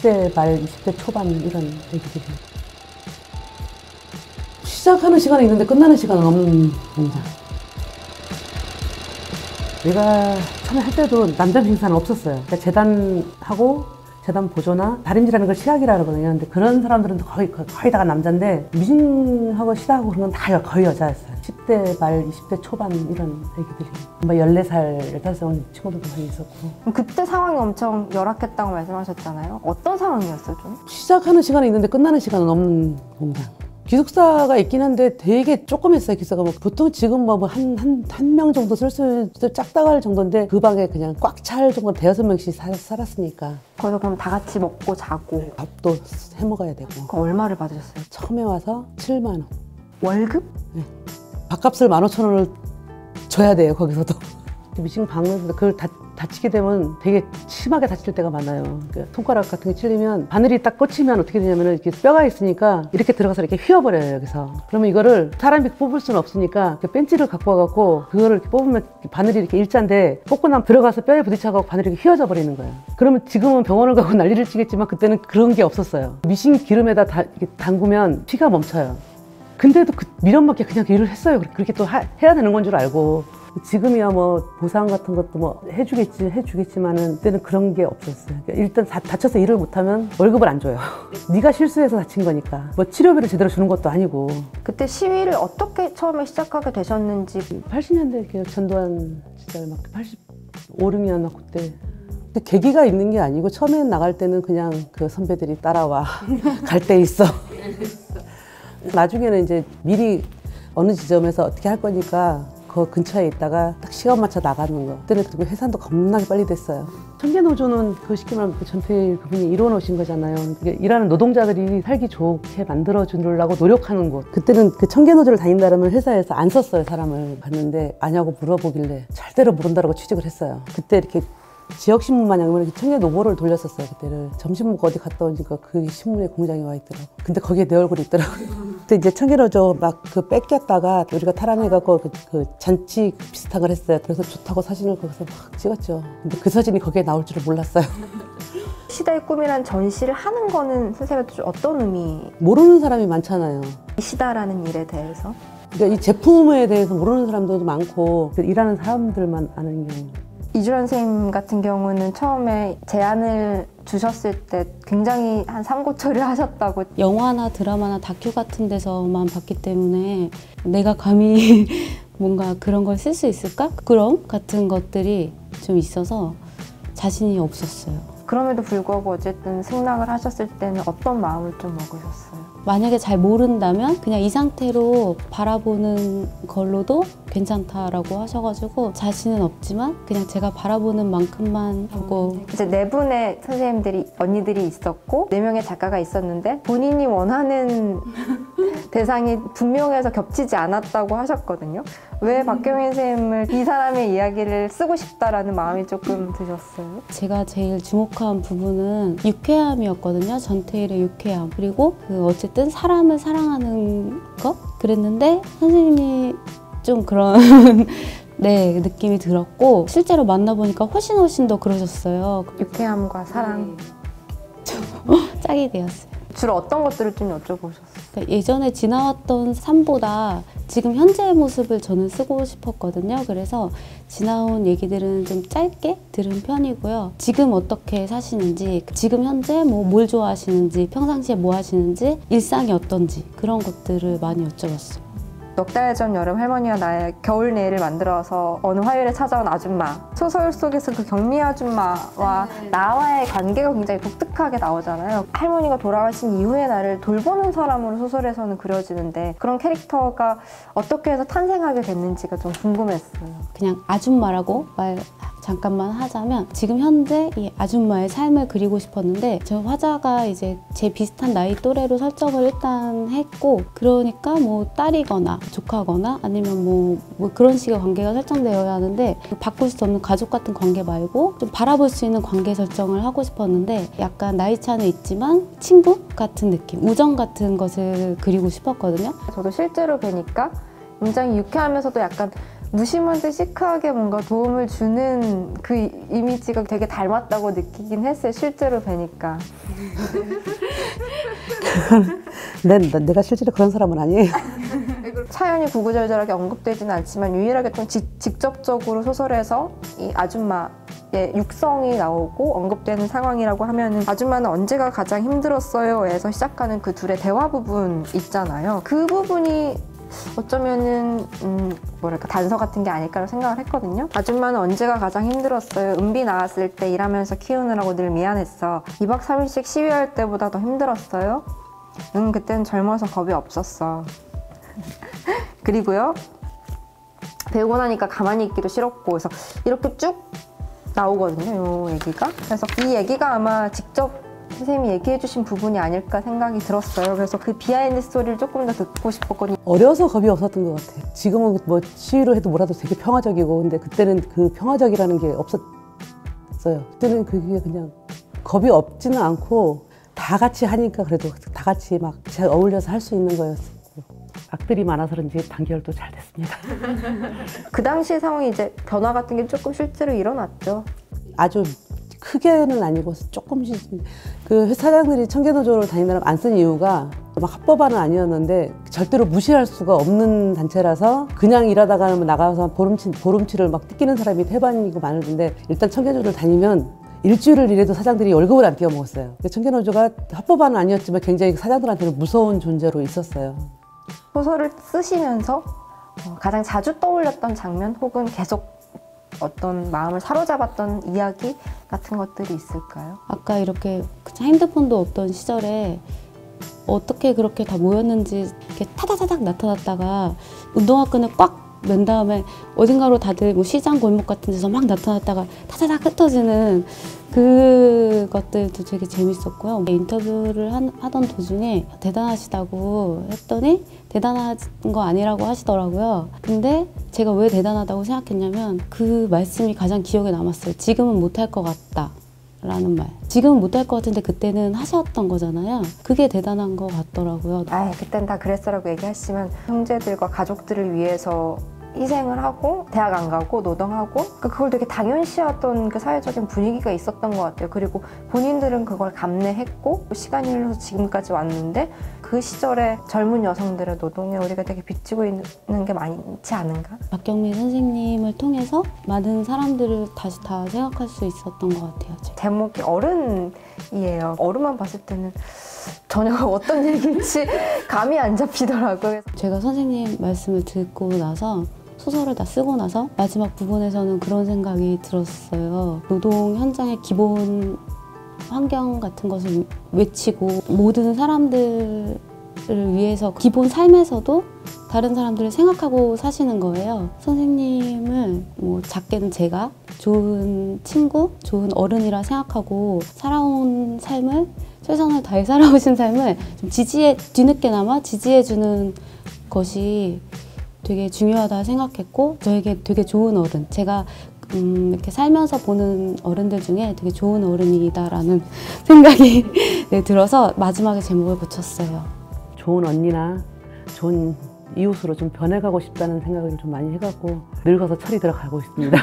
10대 말, 20대 초반 이런 애기들이. 시작하는 시간은 있는데 끝나는 시간은 없는 공장. 내가 처음에 할 때도 남자 미싱사는 없었어요. 그러니까 재단하고 재단 보조나 다림질하는 걸 시작이라 그러거든요. 근데 그런 사람들은 거의 다가 남자인데 미싱하고 시작하고 그런 건 다 거의 여자였어요. 10대 말, 20대 초반 이런 애기들이. 뭐 14살, 15살 친구들도 많이 있었고. 그럼 그때 상황이 엄청 열악했다고 말씀하셨잖아요. 어떤 상황이었어요, 좀? 시작하는 시간은 있는데 끝나는 시간은 없는 공장. 기숙사가 있긴 한데 되게 조금 했어요. 기숙사가 뭐 보통 지금 뭐 한 명 정도 쓸 수 짝다갈 정도인데 그 방에 그냥 꽉 찰 정도 대여섯 명씩 살았으니까. 거기서 그럼 다 같이 먹고 자고. 밥도 해 먹어야 되고. 그럼 얼마를 받으셨어요? 처음에 와서 7만 원. 월급? 네. 밥값을 15,000원을 줘야 돼요. 거기서도. 미싱 박는데 그걸 다치게 되면 되게 심하게 다칠 때가 많아요. 그러니까 손가락 같은 게 찔리면 바늘이 딱 꽂히면 어떻게 되냐면은 이렇게 뼈가 있으니까 이렇게 들어가서 이렇게 휘어버려요. 여기서. 그러면 이거를 사람이 뽑을 수는 없으니까 벤치를 갖고 와갖고 그거를 이렇게 뽑으면 바늘이 이렇게 일자인데 뽑고 나면 들어가서 뼈에 부딪혀갖고 바늘이 이렇게 휘어져 버리는 거예요. 그러면 지금은 병원을 가고 난리를 치겠지만 그때는 그런 게 없었어요. 미싱 기름에다 이렇게 담그면 피가 멈춰요. 근데도 그 미련맞게 그냥 일을 했어요. 그렇게 또 해야 되는 건 줄 알고. 지금이야 뭐 보상 같은 것도 뭐 해주겠지만은 그때는 그런 게 없었어요. 그러니까 일단 다쳐서 일을 못하면 월급을 안 줘요. 네가 실수해서 다친 거니까. 뭐 치료비를 제대로 주는 것도 아니고. 그때 시위를 어떻게 처음에 시작하게 되셨는지. 80년대 전두환 시절 막 85, 6년 막 그때. 근데 계기가 있는 게 아니고 처음에 나갈 때는 그냥 그 선배들이 따라와. 갈 때 있어. 나중에는 이제 미리 어느 지점에서 어떻게 할 거니까 그 근처에 있다가 딱 시간 맞춰 나가는 거. 그때는 그리고 해산도 겁나게 빨리 됐어요. 청계노조는 그 쉽게 말하면 전태일 그분이 이뤄놓으신 거잖아요. 일하는 노동자들이 살기 좋게 만들어주려고 노력하는 곳. 그때는 그 청계노조를 다닌다면 회사에서 안 썼어요. 사람을 봤는데 아냐고 물어보길래 절대로 모른다고 취직을 했어요. 그때 이렇게 지역신문 마냥 이렇게 청계노보를 돌렸었어요. 그때를 점심 먹고 어디 갔다 오니까 그 신문에 공장에 와 있더라고. 근데 거기에 내 얼굴이 있더라고요. 그때 이제 청계노조 막 그 뺏겼다가 우리가 탈환해갖고 그 잔치 비슷한 걸 했어요. 그래서 좋다고 사진을 거기서 막 찍었죠. 근데 그 사진이 거기에 나올 줄을 몰랐어요. 시대의 꿈이란 전시를 하는 거는 선생님한테 어떤 의미? 모르는 사람이 많잖아요. 시다라는 일에 대해서. 그러니까 이 제품에 대해서 모르는 사람들도 많고 일하는 사람들만 아는 경우. 이주란 선생님 같은 경우는 처음에 제안을 주셨을 때 굉장히 한 삼고초를 하셨다고. 영화나 드라마나 다큐 같은 데서만 봤기 때문에 내가 감히 뭔가 그런 걸 쓸 수 있을까? 그런 같은 것들이 좀 있어서 자신이 없었어요. 그럼에도 불구하고 어쨌든 승낙을 하셨을 때는 어떤 마음을 좀 먹으셨어요? 만약에 잘 모른다면 그냥 이 상태로 바라보는 걸로도 괜찮다라고 하셔가지고 자신은 없지만 그냥 제가 바라보는 만큼만 보고. 이제 네 분의 선생님들이 언니들이 있었고 4명의 작가가 있었는데 본인이 원하는 대상이 분명해서 겹치지 않았다고 하셨거든요. 왜 박경민 선생님을 이 사람의 이야기를 쓰고 싶다라는 마음이 조금 드셨어요? 제가 제일 주목한 부분은 유쾌함이었거든요. 전태일의 유쾌함. 그리고 그 어쨌든 사람을 사랑하는 것? 그랬는데 선생님이 좀 그런 네, 느낌이 들었고 실제로 만나보니까 훨씬 더 그러셨어요. 유쾌함과 사랑. 짝이 되었어요. 주로 어떤 것들을 좀 여쭤보셨어요? 그러니까 예전에 지나왔던 삶보다 지금 현재의 모습을 저는 쓰고 싶었거든요. 그래서 지나온 얘기들은 좀 짧게 들은 편이고요. 지금 어떻게 사시는지, 지금 현재 뭘 좋아하시는지, 평상시에 뭐 하시는지, 일상이 어떤지 그런 것들을 많이 여쭤봤어요. 넉 달 전 여름 할머니와 나의 겨울 내일을 만들어서 어느 화요일에 찾아온 아줌마. 소설 속에서 그 경미 아줌마와 나와의 관계가 굉장히 독특하게 나오잖아요. 할머니가 돌아가신 이후의 나를 돌보는 사람으로 소설에서는 그려지는데 그런 캐릭터가 어떻게 해서 탄생하게 됐는지가 좀 궁금했어요. 그냥 아줌마라고 말 잠깐만 하자면 지금 현재 이 아줌마의 삶을 그리고 싶었는데 저 화자가 이제 제 비슷한 나이 또래로 설정을 일단 했고 그러니까 뭐 딸이거나 조카거나 아니면 뭐 그런 식의 관계가 설정되어야 하는데 바꿀 수 없는 가족 같은 관계 말고 좀 바라볼 수 있는 관계 설정을 하고 싶었는데 약간 나이 차는 있지만 친구 같은 느낌, 우정 같은 것을 그리고 싶었거든요. 저도 실제로 뵈니까 굉장히 유쾌하면서도 약간 무심한데 시크하게 뭔가 도움을 주는 그 이미지가 되게 닮았다고 느끼긴 했어요. 실제로 뵈니까. 내가 실제로 그런 사람은 아니에요. 사연이 구구절절하게 언급되지는 않지만 유일하게 좀 직접적으로 소설에서 이 아줌마의 육성이 나오고 언급되는 상황이라고 하면은 아줌마는 언제가 가장 힘들었어요?에서 시작하는 그 둘의 대화 부분 있잖아요. 그 부분이 어쩌면은 뭐랄까 단서 같은 게 아닐까라고 생각을 했거든요. 아줌마는 언제가 가장 힘들었어요? 은비 나왔을 때 일하면서 키우느라고 늘 미안했어. 2박 3일씩 시위할 때보다 더 힘들었어요? 응, 그땐 젊어서 겁이 없었어. 그리고요, 배우고 나니까 가만히 있기도 싫었고, 그래서 이렇게 쭉 나오거든요, 이 얘기가. 그래서 이 얘기가 아마 직접 선생님이 얘기해 주신 부분이 아닐까 생각이 들었어요. 그래서 그 비하인드 스토리를 조금 더 듣고 싶었거든요. 어려서 겁이 없었던 것 같아요. 지금은 뭐 시위로 해도 뭐라도 되게 평화적이고, 근데 그때는 그 평화적이라는 게 없었어요. 그때는 그게 그냥 겁이 없지는 않고 다 같이 하니까 그래도 다 같이 막 잘 어울려서 할 수 있는 거였고, 악들이 많아서 그런지 단결도 잘 됐습니다. 그 당시의 상황이 이제 변화 같은 게 조금 실제로 일어났죠. 아주 크게는 아니고 조금씩 그 회사장들이 청계노조를 다니느라 안 쓴 이유가 막 합법화는 아니었는데 절대로 무시할 수가 없는 단체라서 그냥 일하다가 나가서 보름치를 막 뜯기는 사람이 태반이고 많은데, 일단 청계노조를 다니면 일주일을 일해도 사장들이 월급을 안 떼어 먹었어요. 청계노조가 합법화는 아니었지만 굉장히 사장들한테는 무서운 존재로 있었어요. 소설을 쓰시면서 가장 자주 떠올렸던 장면 혹은 계속 어떤 마음을 사로잡았던 이야기 같은 것들이 있을까요? 아까 이렇게 핸드폰도 없던 시절에 어떻게 그렇게 다 모였는지 이렇게 타다다닥 나타났다가 운동화 끈을 꽉 맨 다음에 어딘가로 다들 뭐 시장 골목 같은 데서 막 나타났다가 타다닥 흩어지는 그것들도 되게 재밌었고요. 인터뷰를 하던 도중에 대단하시다고 했더니 대단한 거 아니라고 하시더라고요. 근데 제가 왜 대단하다고 생각했냐면 그 말씀이 가장 기억에 남았어요. 지금은 못할 것 같다 라는 말. 지금은 못할 것 같은데 그때는 하셨던 거잖아요. 그게 대단한 것 같더라고요. 그땐 다 그랬어라고 얘기하시면 형제들과 가족들을 위해서 희생을 하고 대학 안 가고 노동하고 그걸 되게 당연시하던 그 사회적인 분위기가 있었던 것 같아요. 그리고 본인들은 그걸 감내했고 시간이 흘러서 지금까지 왔는데 그 시절에 젊은 여성들의 노동에 우리가 되게 비치고 있는 게 많지 않은가? 박경미 선생님을 통해서 많은 사람들을 다시 다 생각할 수 있었던 것 같아요. 제목이 어른이에요. 어른만 봤을 때는 전혀 어떤 얘기인지 감이 안 잡히더라고요. 제가 선생님 말씀을 듣고 나서 소설을 다 쓰고 나서 마지막 부분에서는 그런 생각이 들었어요. 노동 현장의 기본 환경 같은 것을 외치고 모든 사람들을 위해서 기본 삶에서도 다른 사람들을 생각하고 사시는 거예요. 선생님을 뭐 작게는 제가 좋은 친구, 좋은 어른이라 생각하고 살아온 삶을 최선을 다해 살아오신 삶을 좀 뒤늦게나마 지지해주는 것이 되게 중요하다 생각했고, 저에게 되게 좋은 어른, 제가 이렇게 살면서 보는 어른들 중에 되게 좋은 어른이다라는 생각이 들어서 마지막에 제목을 붙였어요. 좋은 언니나 좋은 이웃으로 좀 변해가고 싶다는 생각을 좀 많이 해갖고 늙어서 철이 들어가고 있습니다.